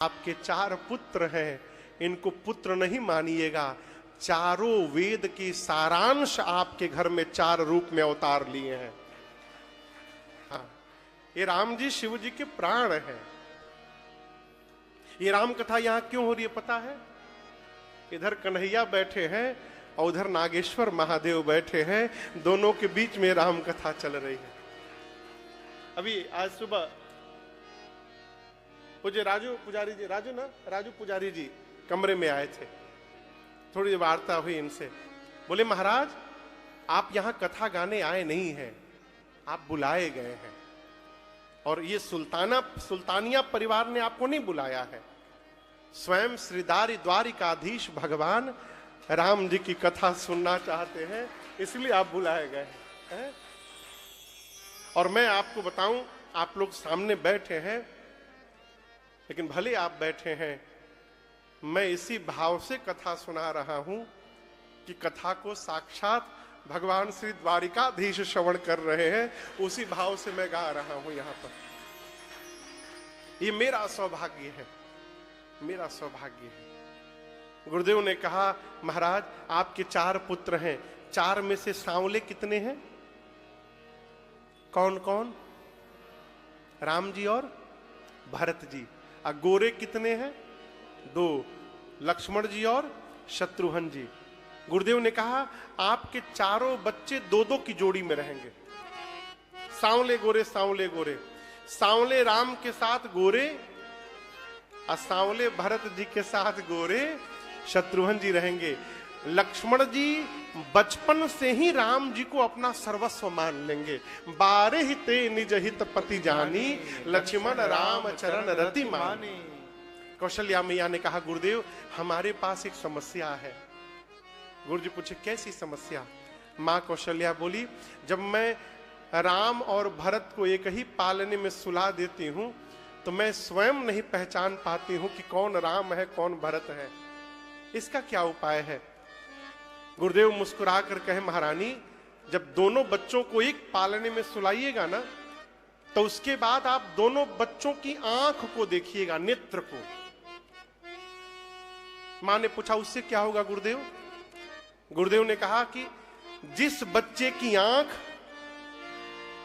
आपके 4 पुत्र हैं, इनको पुत्र नहीं मानिएगा। चारों वेद के सारांश आपके घर में 4 रूप में अवतार लिए हैं। हाँ, ये राम जी शिव जी के प्राण हैं। ये राम कथा यहां क्यों हो रही है पता है? इधर कन्हैया बैठे हैं और उधर नागेश्वर महादेव बैठे हैं, दोनों के बीच में राम कथा चल रही है। अभी आज सुबह पूज्य राजू पुजारी जी कमरे में आए थे। थोड़ी वार्ता हुई इनसे। बोले महाराज आप यहां कथा गाने आए नहीं हैं, आप बुलाए गए हैं। और ये सुल्तानिया परिवार ने आपको नहीं बुलाया है, स्वयं श्रीदारी द्वारिकाधीश भगवान राम जी की कथा सुनना चाहते हैं, इसलिए आप बुलाए गए हैं। और मैं आपको बताऊं, आप लोग सामने बैठे हैं, लेकिन भले आप बैठे हैं, मैं इसी भाव से कथा सुना रहा हूं कि कथा को साक्षात भगवान श्री द्वारिकाधीश श्रवण कर रहे हैं, उसी भाव से मैं गा रहा हूं यहां पर। ये मेरा सौभाग्य है, मेरा सौभाग्य है। गुरुदेव ने कहा महाराज आपके 4 पुत्र हैं, 4 में से सांवले कितने हैं? कौन कौन? राम जी और भरत जी। और गोरे कितने हैं? 2, लक्ष्मण जी और शत्रुघ्न जी। गुरुदेव ने कहा आपके चारों बच्चे 2-2 की जोड़ी में रहेंगे, सांवले गोरे सांवले गोरे। सांवले राम के साथ गोरे और सांवले भरत जी के साथ गोरे शत्रुघ्न जी रहेंगे। लक्ष्मण जी बचपन से ही राम जी को अपना सर्वस्व मान लेंगे। 12 ते निज हित पति जानी, लक्ष्मण राम चरण रति मानी। कौशल्या मैया ने कहा गुरुदेव हमारे पास एक समस्या है। गुरु जी पूछे कैसी समस्या? मां कौशल्या बोली जब मैं राम और भरत को एक ही पालने में सुला देती हूं तो मैं स्वयं नहीं पहचान पाती हूं कि कौन राम है कौन भरत है, इसका क्या उपाय है? गुरुदेव मुस्कुरा कर कहे महारानी जब दोनों बच्चों को एक पालने में सुलाइएगा ना, तो उसके बाद आप दोनों बच्चों की आंख को देखिएगा, नेत्र को। मां ने पूछा उससे क्या होगा गुरुदेव? गुरुदेव ने कहा कि जिस बच्चे की आंख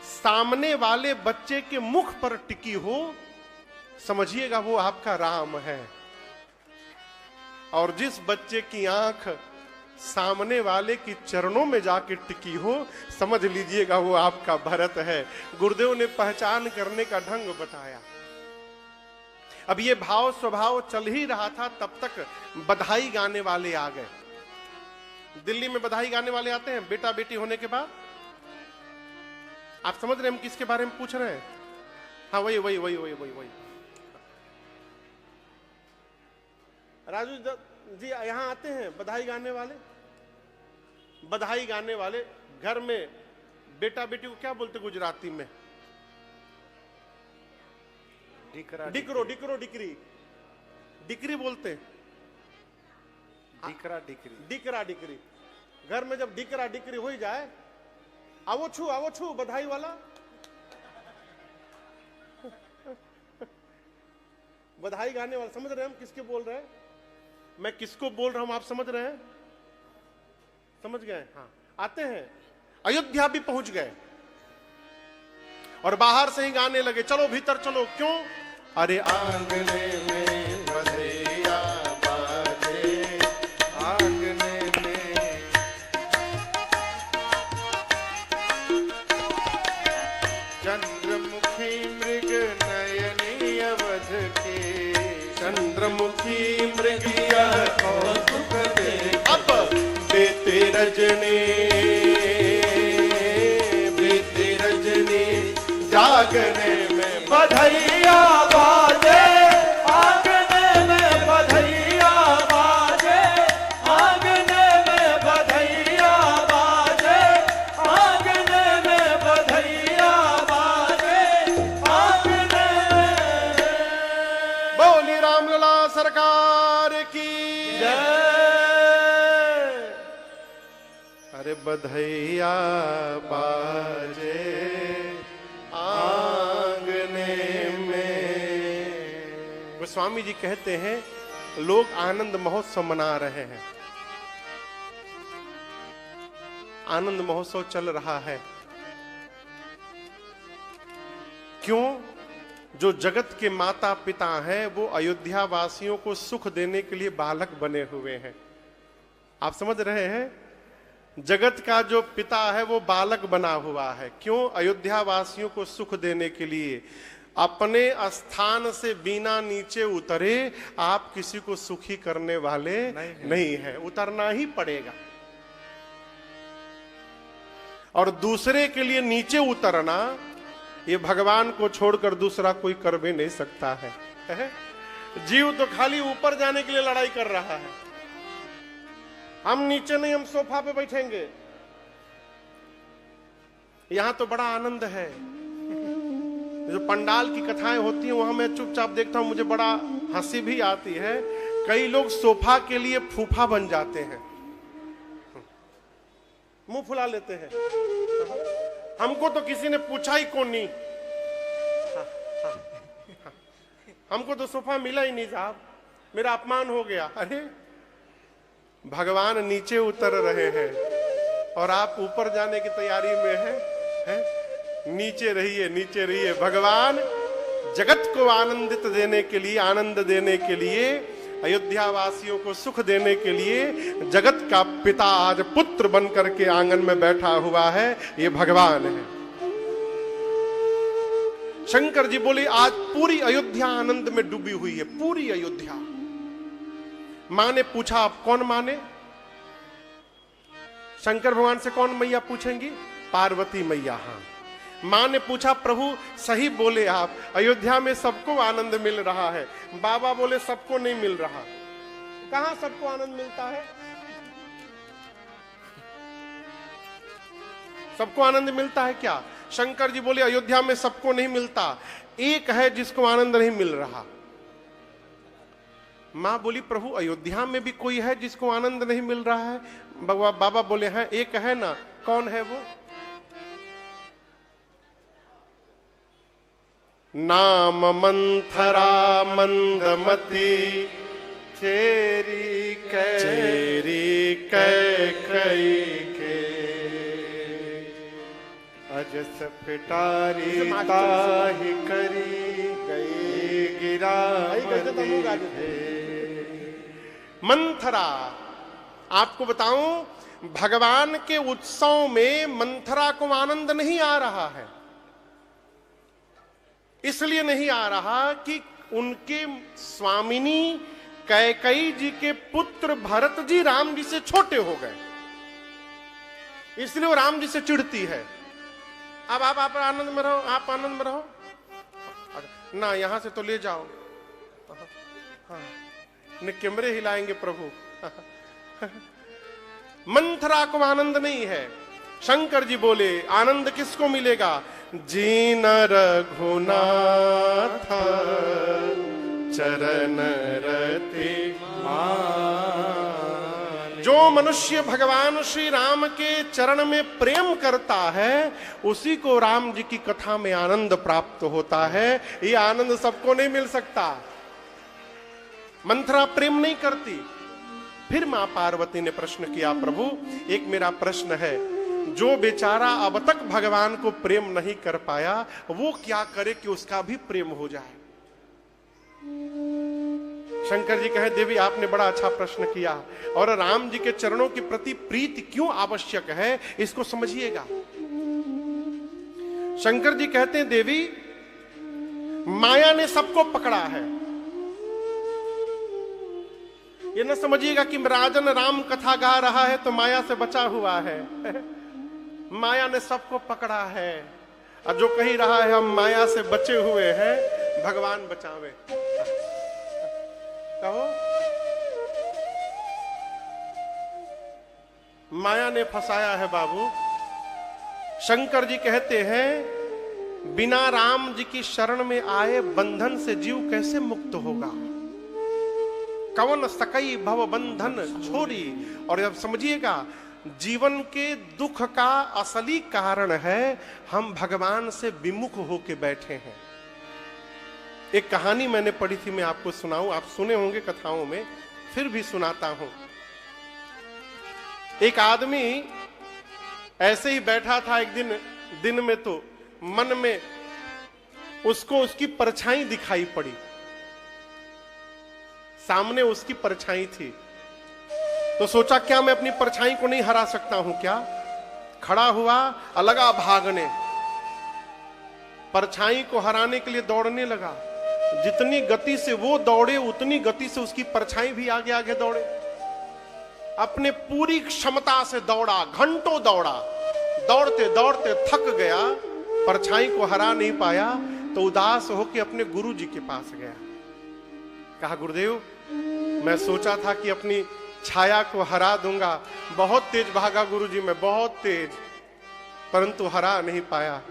सामने वाले बच्चे के मुख पर टिकी हो, समझिएगा वो आपका राम है। और जिस बच्चे की आंख सामने वाले की चरणों में जाके टिकी हो, समझ लीजिएगा वो आपका भरत है। गुरुदेव ने पहचान करने का ढंग बताया। अब ये भाव स्वभाव चल ही रहा था, तब तक बधाई गाने वाले आ गए। दिल्ली में बधाई गाने वाले आते हैं बेटा बेटी होने के बाद। आप समझ रहे हैं हम किसके बारे में पूछ रहे हैं? हाँ वही वही वही वही वही वही राजू जी यहां आते हैं बधाई गाने वाले। बधाई गाने वाले घर में बेटा बेटी को क्या बोलते गुजराती में? डिकरो डिकरो डिकरी डिकरी बोलते। डिकरा डिकरी डिकरा डिकरी। घर में जब डिकरा डिकरी हो ही जाए, आवो छू बधाई वाला। बधाई गाने वाला। समझ रहे हैं हम किसके बोल रहे हैं? मैं किसको बोल रहा हूं आप समझ रहे हैं? समझ गए? हाँ आते हैं। अयोध्या भी पहुंच गए और बाहर से ही गाने लगे चलो भीतर चलो। क्यों? अरे आंगने में बधैया बाजे, आंगने में चंद्रमुखी मृग नयनी अवध के, चंद्रमुखी मृगिया कौतुक दे। अब बीते रजनी जागने में बधैया बाजे, आंगने में बधैया बाजे, आंगने में बधैया बाजे, आंगने में बधैया बाजे, आंगने में। बोली रामलला सरकार की जय। अरे बधैया बाजे आंगने में। स्वामी जी कहते हैं लोग आनंद महोत्सव मना रहे हैं, आनंद महोत्सव चल रहा है। क्यों? जो जगत के माता पिता हैं वो अयोध्या वासियों को सुख देने के लिए बालक बने हुए हैं। आप समझ रहे हैं? जगत का जो पिता है वो बालक बना हुआ है। क्यों? अयोध्या वासियों को सुख देने के लिए। अपने स्थान से बिना नीचे उतरे आप किसी को सुखी करने वाले नहीं है, उतरना ही पड़ेगा। और दूसरे के लिए नीचे उतरना ये भगवान को छोड़कर दूसरा कोई कर भी नहीं सकता है। जीव तो खाली ऊपर जाने के लिए लड़ाई कर रहा है। हम नीचे नहीं, हम सोफा पे बैठेंगे। यहां तो बड़ा आनंद है। जो पंडाल की कथाएं होती हैं वहां मैं चुपचाप देखता हूं, मुझे बड़ा हंसी भी आती है। कई लोग सोफा के लिए फूफा बन जाते हैं, मुंह फुला लेते हैं। हमको तो किसी ने पूछा ही कौन नहीं, हमको तो सोफा मिला ही नहीं साहब, मेरा अपमान हो गया। अरे भगवान नीचे उतर रहे हैं और आप ऊपर जाने की तैयारी में हैं? नीचे रहिए, नीचे रहिए। भगवान जगत को आनंदित देने के लिए, आनंद देने के लिए, अयोध्या वासियों को सुख देने के लिए जगत का पिता आज पुत्र बन करके आंगन में बैठा हुआ है, ये भगवान है। शंकर जी बोले आज पूरी अयोध्या आनंद में डूबी हुई है, पूरी अयोध्या। मां ने पूछा आप कौन माने? शंकर भगवान से कौन मैया पूछेंगी? पार्वती मैया। हाँ। मां ने पूछा प्रभु सही बोले आप, अयोध्या में सबको आनंद मिल रहा है। बाबा बोले सबको नहीं मिल रहा। कहां सबको आनंद मिलता है? सबको आनंद मिलता है क्या? शंकर जी बोले अयोध्या में सबको नहीं मिलता, एक है जिसको आनंद नहीं मिल रहा। मां बोली प्रभु अयोध्या में भी कोई है जिसको आनंद नहीं मिल रहा है? बाबा बोले हैं एक है ना। कौन है वो? नाम मंथरा मंदमती चेरी कै के अजस पिटारी ताहि करी गई गिरा मंथरा। आपको बताऊं भगवान के उत्सव में मंथरा को आनंद नहीं आ रहा है। इसलिए नहीं आ रहा कि उनके स्वामिनी कैकेयी जी के पुत्र भरत जी राम जी से छोटे हो गए, इसलिए वो राम जी से चिढ़ती है। अब आप आनंद में रहो, आप आनंद में रहो ना, यहां से तो ले जाओ। हाँ, कैमरे हिलाएंगे प्रभु। मंथरा को आनंद नहीं है। शंकर जी बोले आनंद किसको मिलेगा? जीन रघुनाथ चरण रति मान। जो मनुष्य भगवान श्री राम के चरण में प्रेम करता है उसी को राम जी की कथा में आनंद प्राप्त होता है। ये आनंद सबको नहीं मिल सकता। मंथरा प्रेम नहीं करती। फिर मां पार्वती ने प्रश्न किया प्रभु एक मेरा प्रश्न है, जो बेचारा अब तक भगवान को प्रेम नहीं कर पाया वो क्या करे कि उसका भी प्रेम हो जाए? शंकर जी कहे देवी आपने बड़ा अच्छा प्रश्न किया, और राम जी के चरणों के प्रति प्रीति क्यों आवश्यक है इसको समझिएगा। शंकर जी कहते हैं देवी माया ने सबको पकड़ा है। ये न समझिएगा कि राजन राम कथा गा रहा है तो माया से बचा हुआ है। माया ने सबको पकड़ा है, और जो कही रहा है हम माया से बचे हुए हैं, भगवान बचावे। कहो माया ने फंसाया है बाबू। शंकर जी कहते हैं बिना राम जी की शरण में आए बंधन से जीव कैसे मुक्त होगा? कवन सकई भव बंधन छोड़ी। और अब समझिएगा जीवन के दुख का असली कारण है हम भगवान से विमुख होके बैठे हैं। एक कहानी मैंने पढ़ी थी, मैं आपको सुनाऊं, आप सुने होंगे कथाओं में, फिर भी सुनाता हूं। एक आदमी ऐसे ही बैठा था एक दिन में, तो मन में उसको उसकी परछाई दिखाई पड़ी। सामने उसकी परछाई थी, तो सोचा क्या मैं अपनी परछाई को नहीं हरा सकता हूं क्या? खड़ा हुआ, लगा भागने, परछाई को हराने के लिए दौड़ने लगा। जितनी गति से वो दौड़े उतनी गति से उसकी परछाई भी आगे आगे दौड़े। अपने पूरी क्षमता से दौड़ा, घंटों दौड़ा, दौड़ते दौड़ते थक गया, परछाई को हरा नहीं पाया, तो उदास होकर अपने गुरु जी के पास गया। कहा, गुरुदेव, मैं सोचा था कि अपनी छाया को हरा दूंगा, बहुत तेज भागा गुरुजी, मैं बहुत तेज, परंतु हरा नहीं पाया।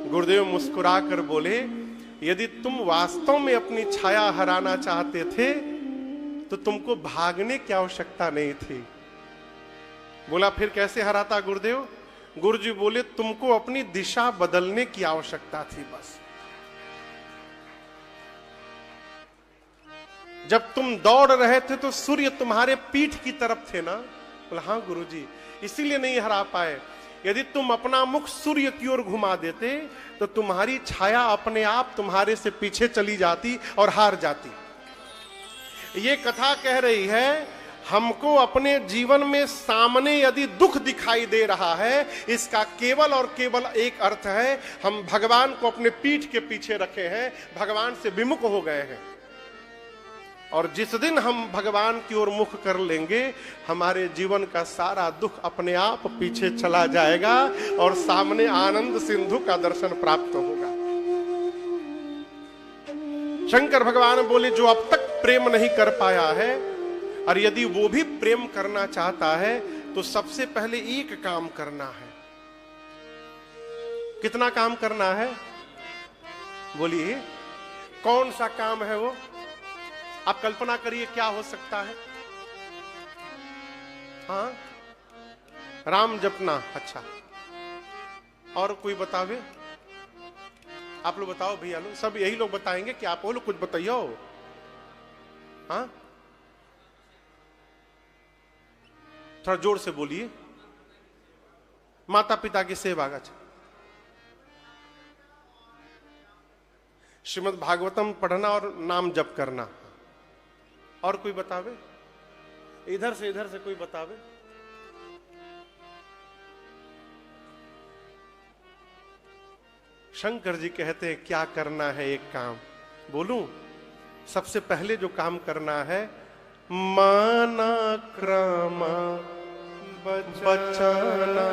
गुरुदेव मुस्कुरा कर बोले, यदि तुम वास्तव में अपनी छाया हराना चाहते थे तो तुमको भागने की आवश्यकता नहीं थी। बोला, फिर कैसे हराता गुरुदेव? गुरुजी बोले, तुमको अपनी दिशा बदलने की आवश्यकता थी बस। जब तुम दौड़ रहे थे तो सूर्य तुम्हारे पीठ की तरफ थे ना? बोला, हाँ गुरुजी, इसीलिए नहीं हरा पाए। यदि तुम अपना मुख सूर्य की ओर घुमा देते तो तुम्हारी छाया अपने आप तुम्हारे से पीछे चली जाती और हार जाती। ये कथा कह रही है, हमको अपने जीवन में सामने यदि दुख दिखाई दे रहा है, इसका केवल और केवल एक अर्थ है, हम भगवान को अपने पीठ के पीछे रखे हैं, भगवान से विमुख हो गए हैं। और जिस दिन हम भगवान की ओर मुख कर लेंगे, हमारे जीवन का सारा दुख अपने आप पीछे चला जाएगा और सामने आनंद सिंधु का दर्शन प्राप्त होगा। शंकर भगवान बोले, जो अब तक प्रेम नहीं कर पाया है, और यदि वो भी प्रेम करना चाहता है, तो सबसे पहले एक काम करना है। कितना काम करना है? बोलिए, कौन सा काम है वो? आप कल्पना करिए क्या हो सकता है। हाँ, राम जपना। अच्छा, और कोई बतावे? आप लोग बताओ भैया लोग, सब यही लोग बताएंगे कि आप वो लोग कुछ बताइयो। हाँ, थोड़ा जोर से बोलिए। माता पिता की सेवा। अच्छा, श्रीमद् भागवतम पढ़ना और नाम जप करना। और कोई बतावे? इधर से कोई बतावे? शंकर जी कहते हैं क्या करना है? एक काम बोलूं? सबसे पहले जो काम करना है, माना क्रम बचना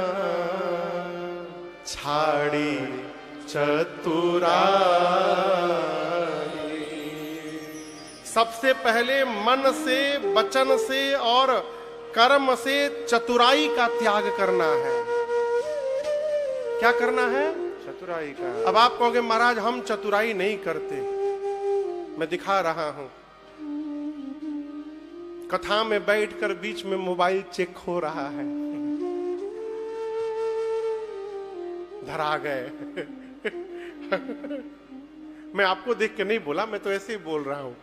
छाड़ी चतुराई। सबसे पहले मन से, वचन से और कर्म से चतुराई का त्याग करना है। क्या करना है? चतुराई का। अब आप कहोगे, महाराज हम चतुराई नहीं करते। मैं दिखा रहा हूं, कथा में बैठकर बीच में मोबाइल चेक हो रहा है, धरा गए। मैं आपको देख के नहीं बोला, मैं तो ऐसे ही बोल रहा हूं।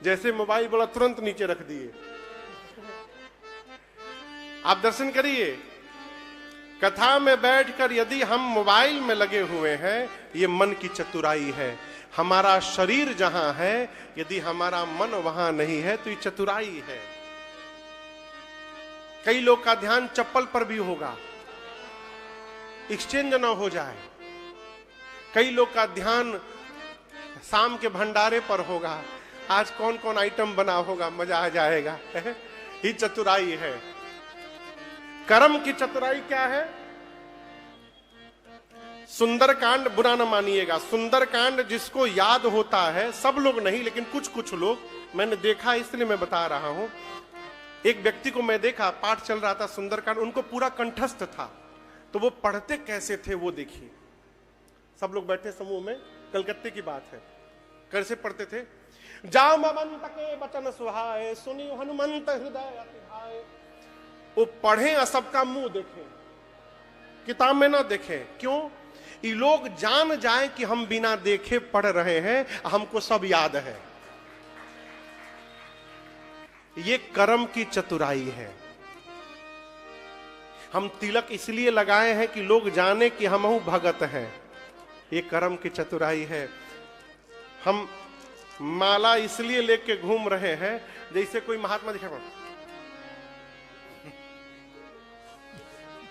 जैसे मोबाइल बोला तुरंत नीचे रख दिए। आप दर्शन करिए, कथा में बैठकर यदि हम मोबाइल में लगे हुए हैं, ये मन की चतुराई है। हमारा शरीर जहां है, यदि हमारा मन वहां नहीं है, तो ये चतुराई है। कई लोग का ध्यान चप्पल पर भी होगा, एक्सचेंज ना हो जाए। कई लोग का ध्यान शाम के भंडारे पर होगा, आज कौन कौन आइटम बना होगा, मजा आ जाएगा। ही चतुराई है। कर्म की चतुराई क्या है? सुंदरकांड बुरा न मानिएगा, सुंदरकांड जिसको याद होता है, सब लोग नहीं लेकिन कुछ कुछ लोग, मैंने देखा इसलिए मैं बता रहा हूं। एक व्यक्ति को मैं देखा, पाठ चल रहा था सुंदरकांड, उनको पूरा कंठस्थ था, तो वो पढ़ते कैसे थे वो देखिए। सब लोग बैठे समूह में, कलकत्ते की बात है, कैसे पढ़ते थे? जामवंत के वचन सुहाए, सुनी हनुमंत हृदय अति भाए। वो पढ़े और सबका मुंह देखें, किताब में ना देखें। क्यों? ये लोग जान जाए कि हम बिना देखे पढ़ रहे हैं, हमको सब याद है। ये कर्म की चतुराई है। हम तिलक इसलिए लगाए हैं कि लोग जाने कि हमहु भगत हैं, ये कर्म की चतुराई है। हम माला इसलिए लेके घूम रहे हैं, जैसे कोई महात्मा दिखा